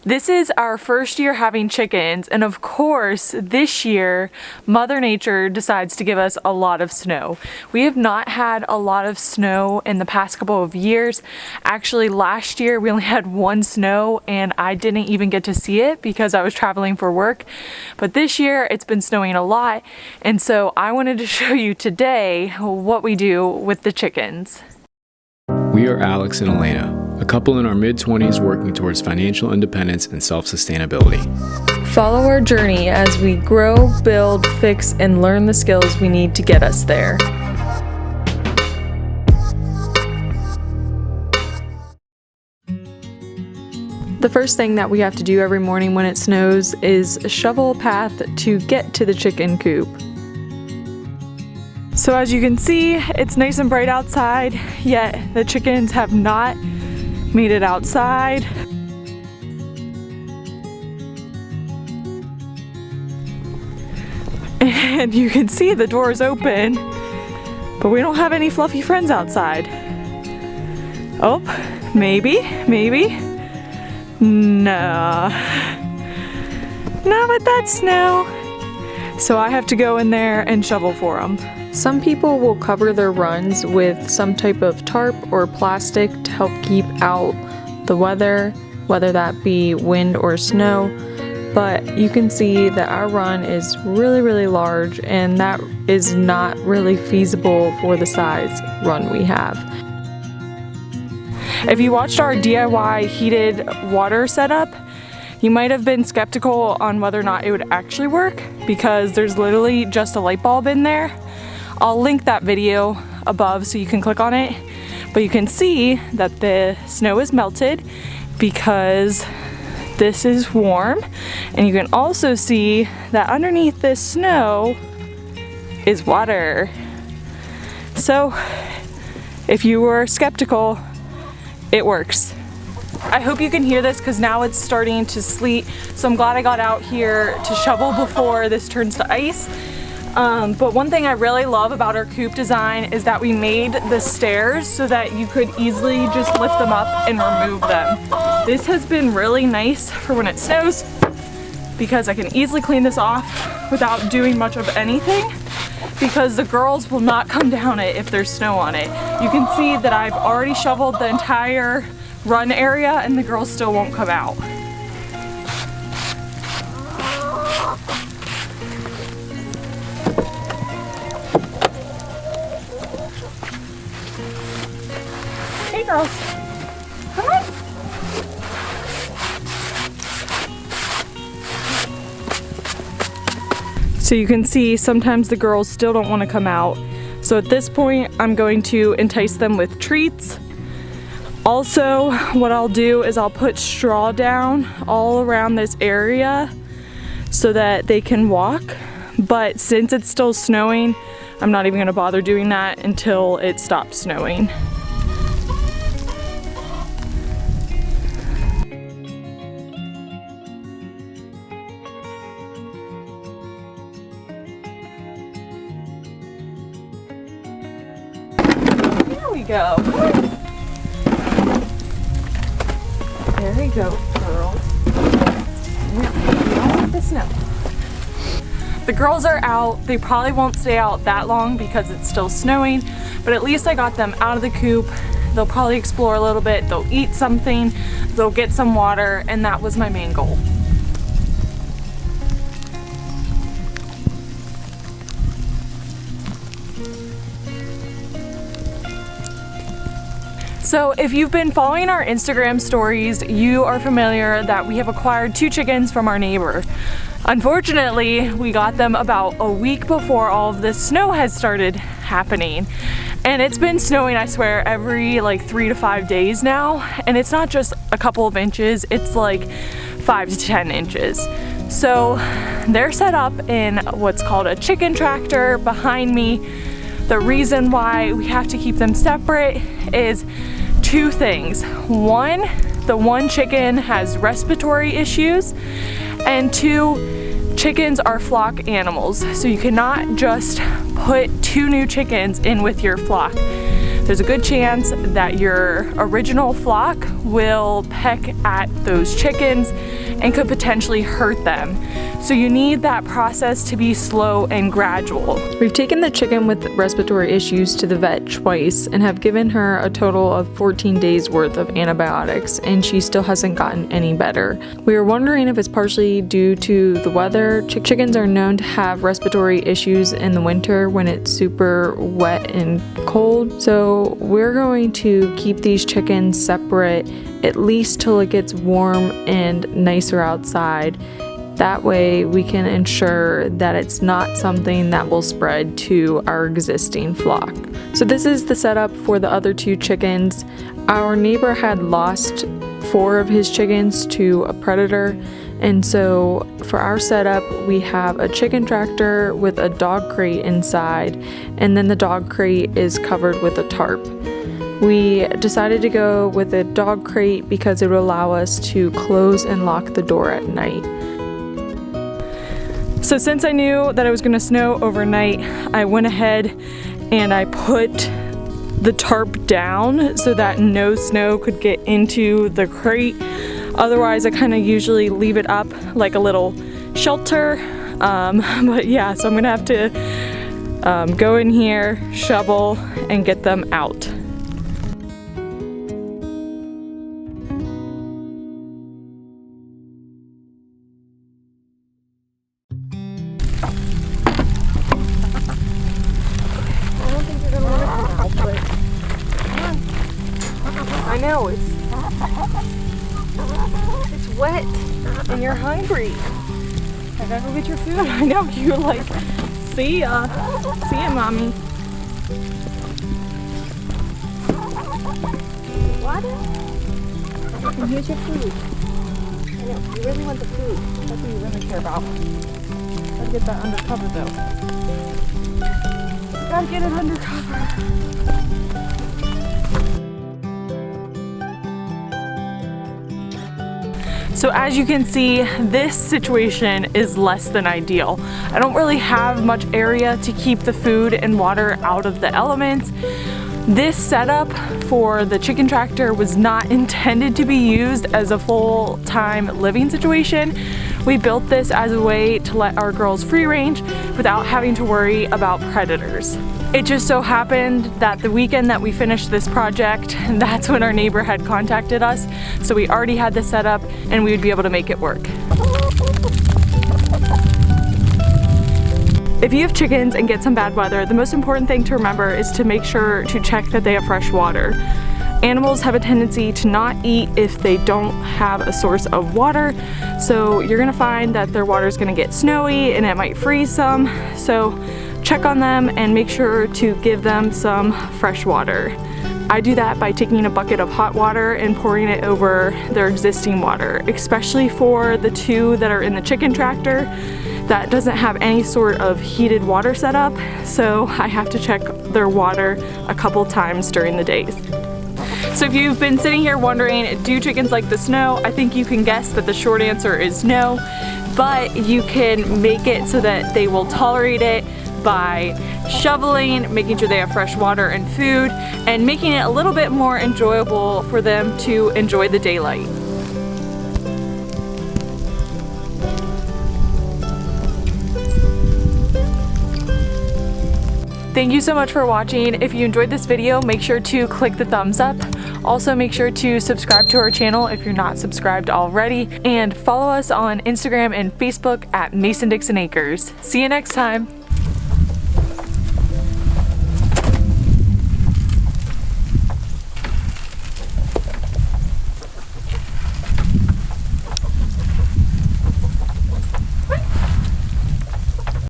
This is our first year having chickens, and of course this year Mother Nature decides to give us a lot of snow. We have not had a lot of snow in the past couple of years. Actually, last year we only had one snow and I didn't even get to see it because I was traveling for work. But this year it's been snowing a lot, and so I wanted to show you today what we do with the chickens. We are Alex and Elena, a couple in our mid-20s working towards financial independence and self-sustainability. Follow our journey as we grow, build, fix, and learn the skills we need to get us there. The first thing that we have to do every morning when it snows is shovel a path to get to the chicken coop. So as you can see, it's nice and bright outside, yet the chickens have not made it outside. And you can see the door is open, but we don't have any fluffy friends outside. Oh, maybe. No. Not with that snow. So I have to go in there and shovel for them. Some people will cover their runs with some type of tarp or plastic to help keep out the weather, whether that be wind or snow. But you can see that our run is really large, and that is not really feasible for the size run we have. If you watched our DIY heated water setup, you might have been skeptical on whether or not it would actually work because there's literally just a light bulb in there. I'll link that video above so you can click on it, but you can see that the snow is melted because this is warm, and you can also see that underneath this snow is water. So if you were skeptical, it works. I hope you can hear this because now it's starting to sleet, so I'm glad I got out here to shovel before this turns to ice. But one thing I really love about our coop design is that we made the stairs so that you could easily just lift them up and remove them. This has been really nice for when it snows because I can easily clean this off without doing much of anything, because the girls will not come down it if there's snow on it. You can see that I've already shoveled the entire run area and the girls still won't come out. Hey girls, come on. So you can see sometimes the girls still don't want to come out. So at this point, I'm going to entice them with treats. Also, what I'll do is I'll put straw down all around this area so that they can walk. But since it's still snowing, I'm not even going to bother doing that until it stops snowing. There we go. There we go, girls. We don't want the snow. The girls are out. They probably won't stay out that long because it's still snowing, but at least I got them out of the coop. They'll probably explore a little bit. They'll eat something. They'll get some water, and that was my main goal. So if you've been following our Instagram stories, you are familiar that we have acquired 2 chickens from our neighbor. Unfortunately, we got them about a week before all of this snow has started happening. And it's been snowing, I swear, every like 3 to 5 days now. And it's not just a couple of inches, it's like 5 to 10 inches. So they're set up in what's called a chicken tractor behind me. The reason why we have to keep them separate is 2 things. One, the one chicken has respiratory issues, and 2, chickens are flock animals, so you cannot just put 2 new chickens in with your flock. there's a good chance that your original flock will peck at those chickens and could potentially hurt them. So you need that process to be slow and gradual. We've taken the chicken with respiratory issues to the vet twice and have given her a total of 14 days worth of antibiotics, and she still hasn't gotten any better. We are wondering if it's partially due to the weather. Chickens are known to have respiratory issues in the winter when it's super wet and cold. So we're going to keep these chickens separate at least till it gets warm and nicer outside. That way we can ensure that it's not something that will spread to our existing flock. So this is the setup for the other 2 chickens. Our neighbor had lost 4 of his chickens to a predator, and so for our setup we have a chicken tractor with a dog crate inside, and then the dog crate is covered with a tarp. We decided to go with a dog crate because it would allow us to close and lock the door at night. So since I knew that it was going to snow overnight, I went ahead and I put the tarp down so that no snow could get into the crate. Otherwise, I kind of usually leave it up like a little shelter. But yeah, so I'm going to have to go in here, shovel, and get them out. I know, it's wet and you're hungry. I gotta go get your food. I know, you're like, see ya, mommy. Water? And here's your food. I know, you really want the food. That's what you really care about. Gotta get that undercover though. Gotta get it undercover. So as you can see, this situation is less than ideal. I don't really have much area to keep the food and water out of the elements. This setup for the chicken tractor was not intended to be used as a full-time living situation. We built this as a way to let our girls free range without having to worry about predators. It just so happened that the weekend that we finished this project, that's when our neighbor had contacted us. So we already had this set up and we would be able to make it work. If you have chickens and get some bad weather, the most important thing to remember is to make sure to check that they have fresh water. Animals have a tendency to not eat if they don't have a source of water, so you're gonna find that their water is gonna get snowy and it might freeze some. So check on them and make sure to give them some fresh water. I do that by taking a bucket of hot water and pouring it over their existing water, especially for the 2 that are in the chicken tractor. That doesn't have any sort of heated water setup, so I have to check their water a couple times during the days. So if you've been sitting here wondering, do chickens like the snow? I think you can guess that the short answer is no, but you can make it so that they will tolerate it by shoveling, making sure they have fresh water and food, and making it a little bit more enjoyable for them to enjoy the daylight. Thank you so much for watching. If you enjoyed this video, make sure to click the thumbs up. Also make sure to subscribe to our channel if you're not subscribed already, and follow us on Instagram and Facebook at Mason Dixon Acres. See you next time.